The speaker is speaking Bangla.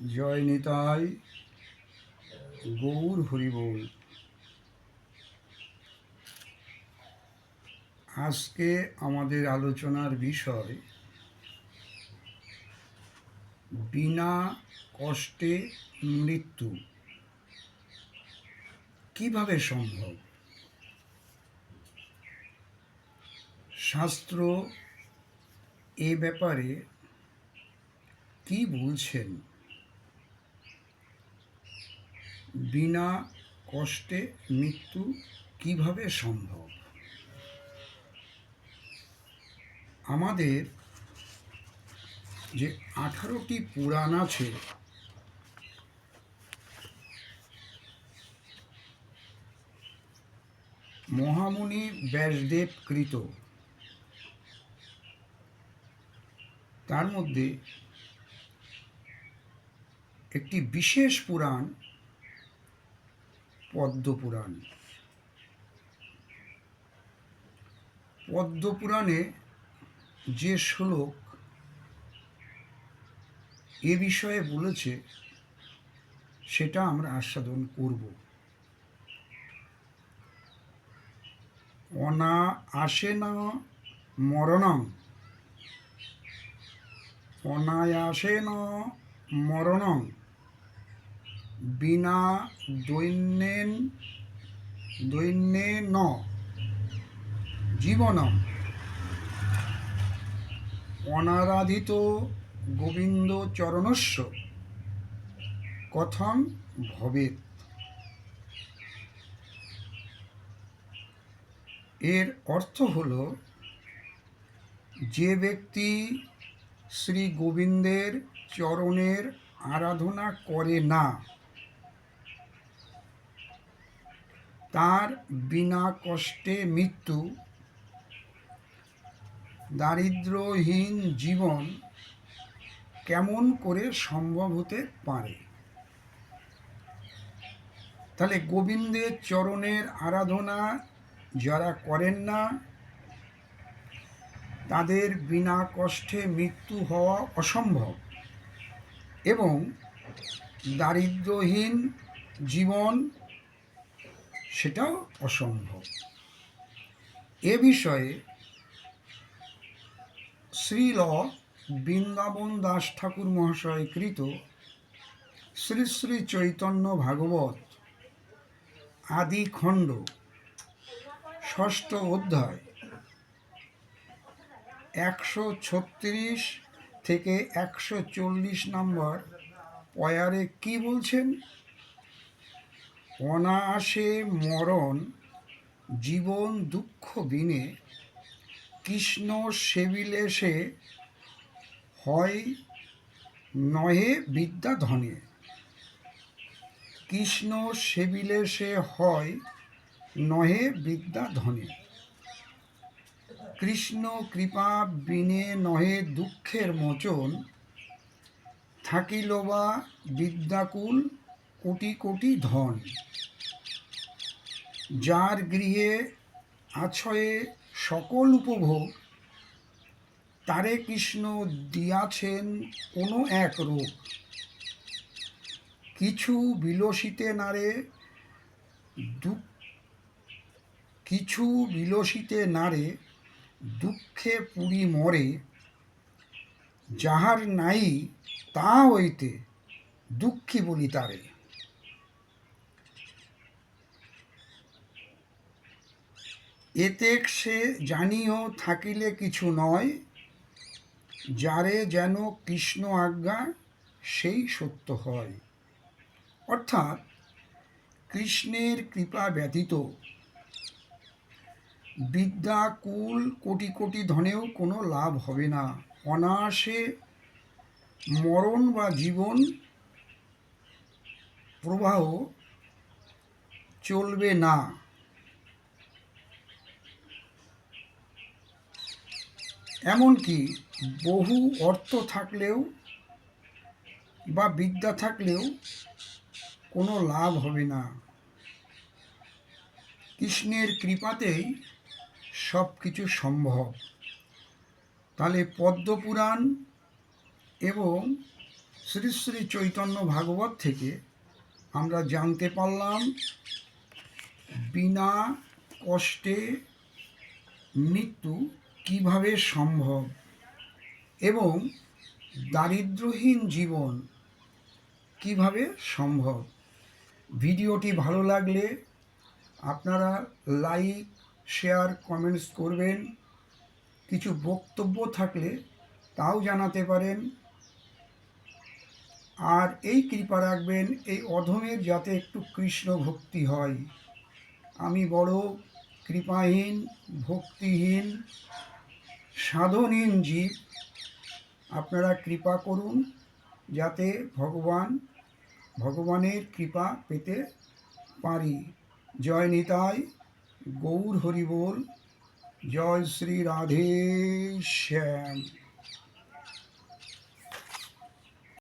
জয় নিতাই গৌর হরিবোল। আজকে আমাদের আলোচনার বিষয় বিনা কষ্টে মৃত্যু কিভাবে সম্ভব। শাস্ত্র এ ব্যাপারে কি বলছেন? বিনা কষ্টে মৃত্যু কিভাবে সম্ভব? আমাদের যে 18টি পুরাণ আছে, মহামুনি ব্যাসদেব কৃত, তার মধ্যে একটি বিশেষ পুরাণ পদ্মপুরাণ। পদ্মপুরাণে যে শ্লোক এ বিষয়ে বলেছে সেটা আমরা আস্বাদন করব। অনায়াসেন মরণং, অনায়াসেন মরণং বিনা দৈন্যেন জীবনম অনারাধিত গোবিন্দ চরণস্য কথং ভবেৎ। এর অর্থ হল, যে ব্যক্তি শ্রী গোবিন্দের চরণের আরাধনা করে না, তার বিনা কষ্টে মৃত্যু, দারিদ্র্যহীন জীবন কেমন করে সম্ভব হতে পারে? তাহলে গোবিন্দের চরণের আরাধনা যারা করেন না, তাদের বিনা কষ্টে মৃত্যু হওয়া অসম্ভব এবং দারিদ্র্যহীন জীবন সেটাও অসম্ভব। এ বিষয়ে শ্রীল বৃন্দাবন দাস ঠাকুর মহাশয় কৃত শ্রী শ্রী চৈতন্য ভাগবত আদি খণ্ড 6ষ্ঠ অধ্যায় 136 থেকে 140 নম্বর পয়ারে কি বলছেন? অনায়াসে মরণ জীবন দুঃখ বিনে কৃষ্ণ সেবিলে সে হয় নহে বিদ্যা ধনে। কৃষ্ণ সেবিলে সে হয় নহে বিদ্যা ধনে। কৃষ্ণ কৃপা বিনে নহে দুঃখের মোচন। থাকিল বা বিদ্যাকুল কোটি কোটি ধন। যার গৃহে আছয়ে সকল উপভোগ, তারে কৃষ্ণ দিয়াছেন কোনো এক রোগ। কিছু বিলসিতে নারে দুঃখে পুরি মরে। যাহার নাই তা হইতে দুঃখী বলি তারে। এতেক সে জানিও থাকিলে কিছু নয়। যারে যেন কৃষ্ণ আজ্ঞা সেই সত্য হয়। অর্থাৎ কৃষ্ণের কৃপা ব্যতীত বিদ্যা কুল কোটি কোটি ধনেও কোনো লাভ হবে না। অনায়াসে মরণ বা জীবন প্রবাহ চলবে না। এমনকি বহু অর্থ থাকলেও বা বিদ্যা থাকলেও কোনো লাভ হবে না। কৃষ্ণের কৃপাতেই সব কিছু সম্ভব। তাহলে পদ্মপুরাণ এবং শ্রী শ্রী চৈতন্য ভাগবত থেকে আমরা জানতে পারলাম বিনা কষ্টে মৃত্যু কিভাবে সম্ভব এবং দারিদ্র্যহীন জীবন কিভাবে সম্ভব। ভিডিওটি ভালো লাগলে আপনারা লাইক, শেয়ার, কমেন্টস করবেন। কিছু বক্তব্য থাকলে তাও জানাতে পারেন। আর এই কৃপা রাখবেন এই অধমের যাতে একটু কৃষ্ণ ভক্তি হয়। আমি বড় কৃপাহীন, ভক্তিহীন, সাধনহীন জীব। আপনারা কৃপা করুন যাতে ভগবানের কৃপা পেতে পারি। জয় নিতাই, গৌর হরি বল, জয় শ্রী রাধে শ্যাম।